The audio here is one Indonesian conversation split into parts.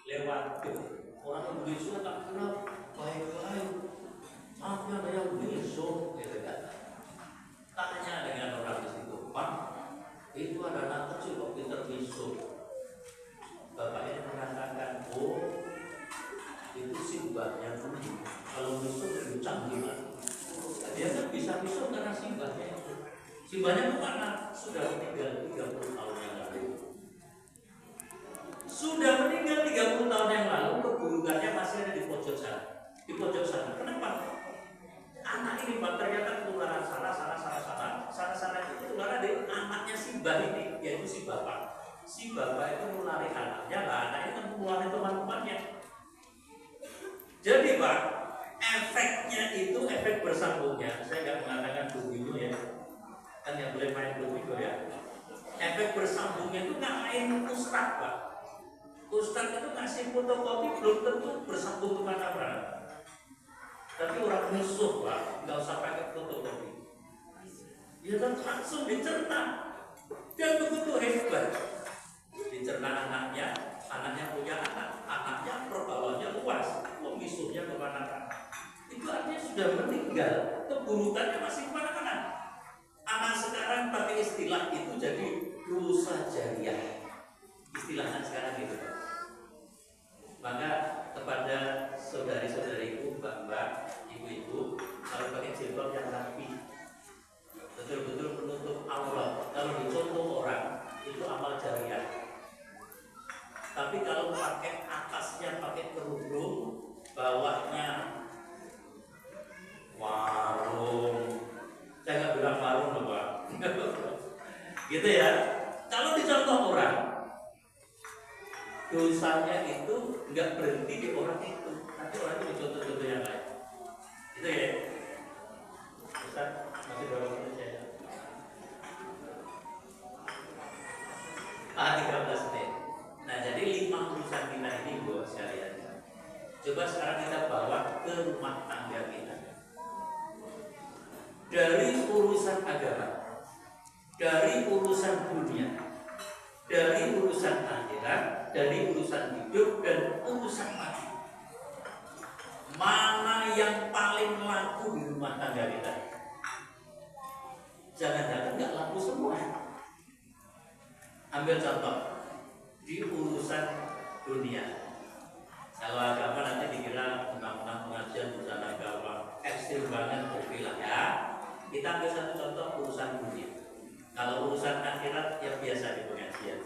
lewat orang Indonesia tak kenal baik-baik, apa yang besok gitu kan. Tanya dengan orang di situ, Pak, itu ada anak kecil kok pinter besok. Bapaknya mengatakan, oh itu simbahnya dulu. Kalau besok lebih canggih lagi. Dia kan bisa besok karena simbahnya itu. Simbahnya kemana? Sudah meninggal 30 tahun yang lalu. Sudah meninggal 30 tahun yang lalu, keburukannya masih ada di pojok sana. Di pojok sana. Kenapa? Anak ini Pak ternyata ketularan sana itu ketularan dari anaknya simbah ini, yaitu si bapak. Si bapak itu menulari anaknya, lah anaknya kan menulari teman-temannya. Jadi Pak, efeknya itu efek bersambungnya. Saya nggak mengatakan begitu ya, kan yang boleh main begitu ya. Efek bersambungnya itu nggak main ustaz Pak. Ustaz itu ngasih fotokopi belum tentu bersambung kemana-mana. Tapi orang musuh Pak, nggak usah pakai fotokopi. Dia kan langsung dicerna. Dan begitu hebat. Dicerna anaknya punya anaknya pergaulannya luas, misuhnya kemana-mana. Itu artinya sudah meninggal, keburukannya masih kemana-mana. Anak sekarang pakai istilah itu jadi dosa jariah. Istilahnya sekarang gitu. Maka kepada saudari-saudariku, mbak-mbak, ibu-ibu, kalau pakai jilbab yang rapi, betul-betul menutup aurat. Kalau dicontoh orang, itu amal jariah. Tapi kalau pakai atasnya pakai kerudung, bawahnya warung, saya nggak bilang warung loh Pak, gitu ya. Kalau dicontoh orang, dosanya itu nggak berhenti di orang itu, nanti orang itu dicontoh-contoh yang lain, gitu ya. Ustaz, masih berapa menit saya? 13 menit. Nah, jadi 5 urusan kita ini buat sekalian. Coba sekarang kita bawa ke rumah tangga kita. Dari urusan agama, dari urusan dunia, dari urusan akhirat, dari urusan hidup dan urusan mati. Mana yang paling laku di rumah tangga kita? Jangan-jangan nggak laku semua. Ambil contoh di urusan dunia. Kalau agama nanti dikira undang-undang pengajian urusan agama ekstrim banget, oke lah ya. Kita ambil satu contoh urusan dunia. Kalau urusan akhirat ya biasa di pengajian.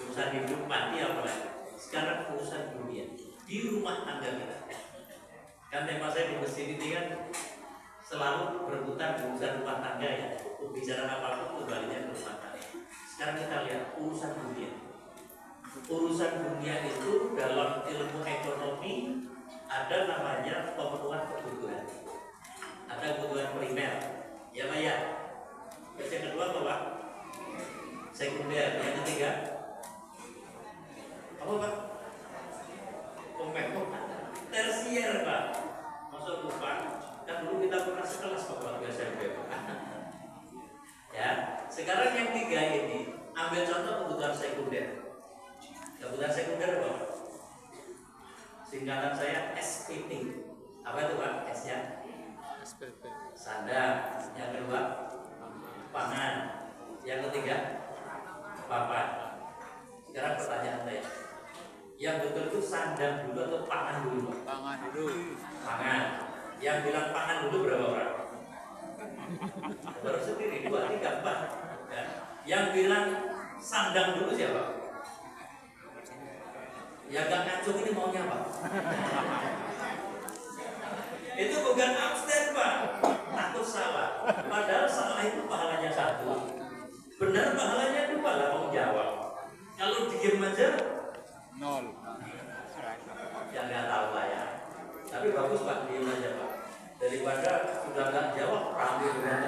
Urusan hidup mati apalagi. Sekarang urusan dunia di rumah tangga kita. Kan tema saya di masjid ini kan selalu berputar di urusan rumah tangga ya. Bicara apapun kembalinya ke rumah tangga. Sekarang kita lihat urusan dunia. Urusan dunia itu dalam ilmu ekonomi ada namanya pemenuhan kebutuhan. Ada kebutuhan primer, ya Pak ya. Yang kedua apa Pak? Sekunder. Yang ketiga apa Pak? Tersier Pak. Maksud lupa? Kan dulu kita pernah sekelas Pak waktu SMP. Ya. Sekarang yang tiga ini ambil contoh kebutuhan sekunder. Kebutuhan sekunder Pak. Singkatan saya SPP. Apa itu Pak? S-nya? SPP. Sandang. Yang kedua pangan. Yang ketiga papan. Sekarang pertanyaan saya, yang betul itu sandang dulu atau pangan dulu Pak? Pangan dulu. Pangan. Yang bilang pangan dulu berapa orang? Baru sendiri 2, 3, 4 ya. Yang bilang sandang dulu siapa? Ya gak ngacung ini maunya Pak. Itu bukan abstain Pak, takut salah. Padahal salah itu pahalanya 1, benar pahalanya 2 lah mau jawab. Kalau diem aja 0. Ya nggak tahu lah ya. Tapi bagus Pak, diem aja Pak. Daripada sudah nggak jawab rame dengan.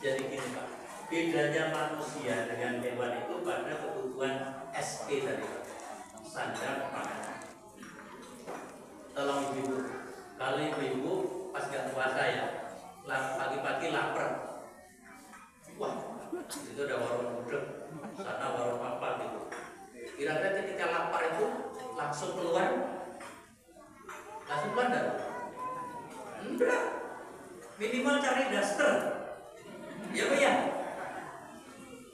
Jadi gini Pak, bedanya manusia dengan hewan itu pada kebutuhan SP tadi Pak. Sandang pangan. Tolong ibu, kalau ibu pas nggak puasa ya, pagi-pagi lapar. Wah, itu ada warung gudeg, sana warung apa gitu. Kira-kira ketika lapar itu langsung keluar, langsung keluar. Enggak, minimal cari daster, ya Pak ya.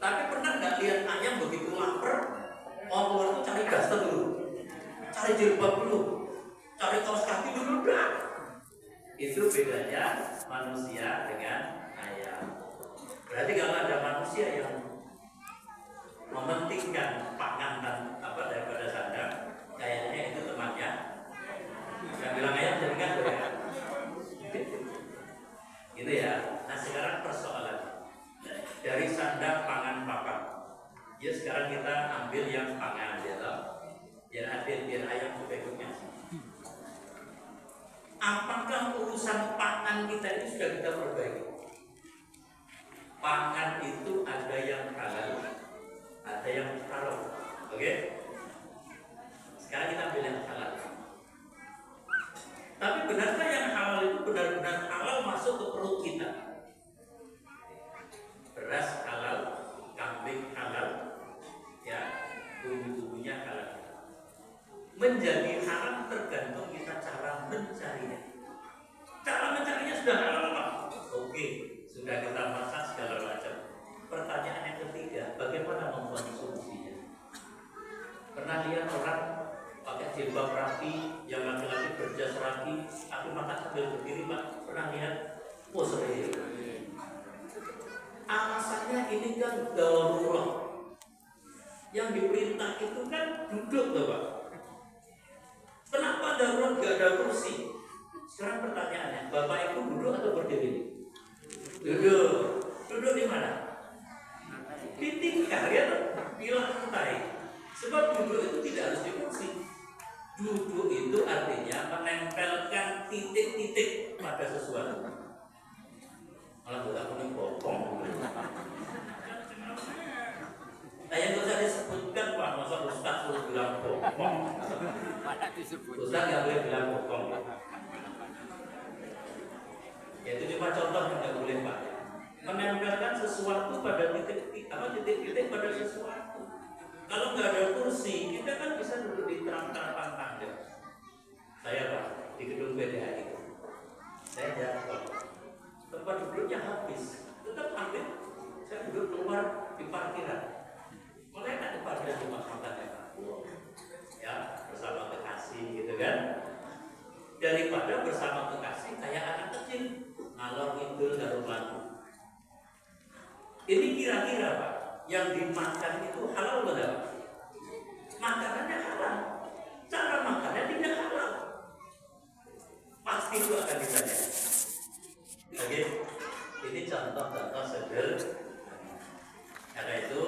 Tapi pernah nggak lihat ayam begitu lapar, mau keluar tuh cari daster dulu, cari jilbab dulu, cari kaos kaki dulu, dah. Itu bedanya manusia dengan ayam. Berarti kalau ada manusia yang mementingkan pangan dan apa daripada sandang, kayaknya itu temannya. Yang bilang ayam jadi kan ya. Gitu ya. Nah sekarang persoalan dari sandang pangan papan. Ya sekarang kita ambil yang pangan ya toh. Biar adil, biar ayam juga ikutnya. Apakah urusan pangan kita ini sudah kita perbaiki? Pangan itu ada yang halal, ada yang haram. Oke? Sekarang kita ambil yang halal. Tapi benarkah yang halal itu benar-benar halal masuk ke perut kita? Beras halal, kambing halal, ya, bumbu-bumbunya halal. Menjadi haram tergantung kita cara mencarinya. Cara mencarinya sudah halal Pak? Oke, sudah kita masak segala macam. Pertanyaan yang ketiga, bagaimana mengkonsumsinya? Pernah lihat orang pakai jilbab rapi, yang laki-laki berjas rapi, tapi makan sambil berdiri Pak? Pernah lihat? Oh sering. Alasannya ini kan darurat. Yang diperintah itu kan duduk loh Pak. Kenapa darurat gak ada kursi? Sekarang pertanyaannya, Bapak Ibu duduk atau berdiri? Duduk. Duduk di mana? Di tikar ya, di lantai. Sebab duduk itu tidak harus di kursi. Duduk itu artinya menempelkan titik-titik pada sesuatu. Malah bukan kuning bokong. Nah yang bisa disebutkan Pak, masa Ustaz harus bilang bokong. Ustaz nggak boleh bilang bokong. Ya itu cuma contoh yang nggak boleh Pak. Menempelkan sesuatu pada titik-titik pada sesuatu. Kalau nggak ada kursi, kita kan bisa duduk di terang-terang tangga. Saya Pak di gedung PDAI, saya jatuh, tempat duduknya habis, tetap ambil, saya duduk keluar di parkiran. Mulai tak di parkiran rumah makan ya, bersama kekasih gitu kan. Daripada bersama kekasih kayak anak kecil ngalor ngidul garuk lagu. Ini kira-kira Pak, yang dimakan itu halal atau tidak? Makanannya halal, cara makannya tidak halal. Pasti itu akan ditanya. Oke, ini contoh-contoh sederhana. Karena itu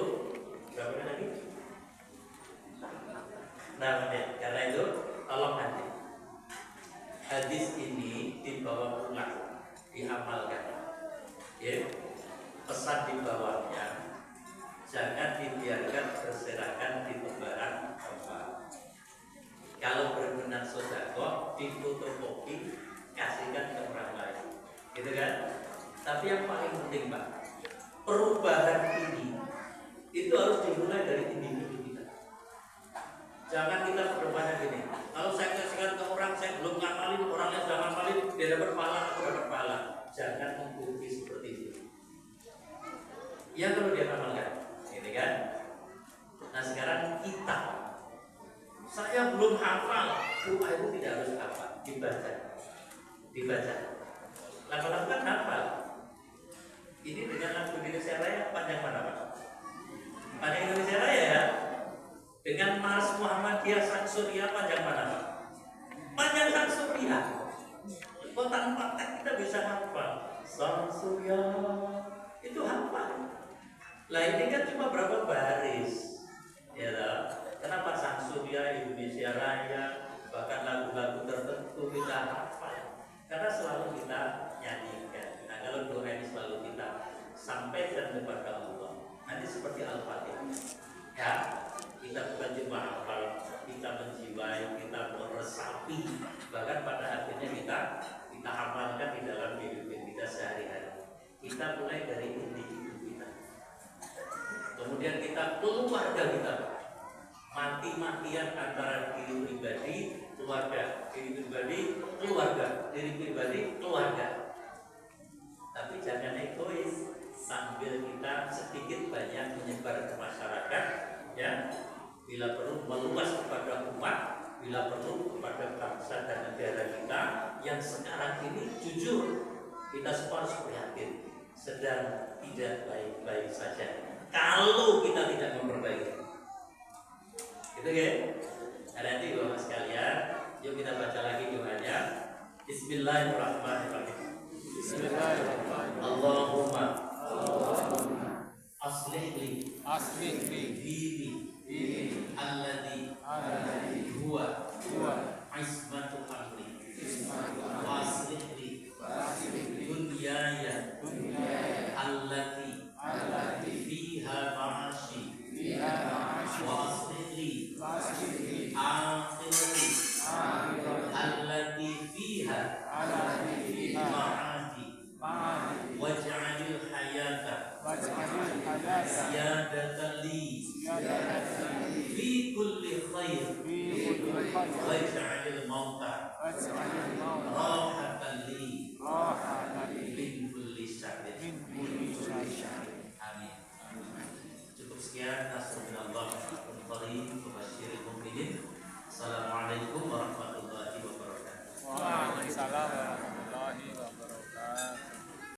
berapa menit lagi? 6 menit. Karena itu tolong nanti hadis ini dibawa pulang, diamalkan. Ya, pesan di bawahnya, jangan dibiarkan berserakan di lembaran tempat. Kalau berkenan sedekah, difotokopi, kasihkan ke orang lain, gitu kan? Tapi yang paling penting Pak, perubahan ini itu harus dimulai dari individu kita. Jangan kita berdepannya gini. Kalau saya kasihkan ke orang, saya belum ngamalin, orangnya sudah ngamalin, dia dapat pahala, aku dapat pahala. Jangan mengikuti seperti itu. Ya kalau dia amalkan, ini kan. Nah sekarang kita, saya belum hafal, doa itu tidak harus hafal, dibaca. Lama-lama kan hafal. Ini dengan lagu Indonesia Raya panjang mana Pak? Panjang Indonesia Raya ya. Dengan Mars Muhammadiyah Sang Surya panjang mana Pak? Panjang Sang Surya. Kok tanpa teks kita bisa hafal Sang Surya, itu hafal. Lah ini kan cuma berapa baris, ya lah. Kenapa Sang Surya, Indonesia Raya, bahkan lagu-lagu tertentu kita hafal? Karena selalu kita nyanyikan. Nah kalau doa ini selalu kita sampaikan kepada Allah, nanti seperti Al-Fatihah. Ya, kita bukan cuma hafal, kita menjiwai, kita meresapi, bahkan pada akhirnya kita amalkan di dalam kehidupan kita sehari-hari. Kita mulai dari individu kita, kemudian kita keluarga kita, mati maki-makian antara diri pribadi, keluarga, diri pribadi, keluarga, diri pribadi, keluarga. Tapi jangan egois, sambil kita sedikit banyak menyebar ke masyarakat, ya. Bila perlu meluas kepada umat, bila perlu kepada bangsa dan negara kita yang sekarang ini jujur kita semua harus prihatin sedang tidak baik-baik saja kalau kita tidak memperbaiki. Gitu ya. Nanti Bapak sekalian, yuk kita baca lagi doanya. Bismillahirrahmanirrahim. Bismillahirrahmanirrahim. Allahumma aslih li dini alladhi huwa ismatu amri wa aslih li dunyaya allati fiha ma'ashi wa aslih li akhirati allati fiha ma'adi waj'alil hayata ziyadatan li fi kulli khair waj'alil mauta rahatan li min kulli syarrin. Amin. Cukup sekian. Nasrullah Mubasyirin Mu'minin. Assalamualaikum warahmatullahi wabarakatuh. Waalaikumsalam.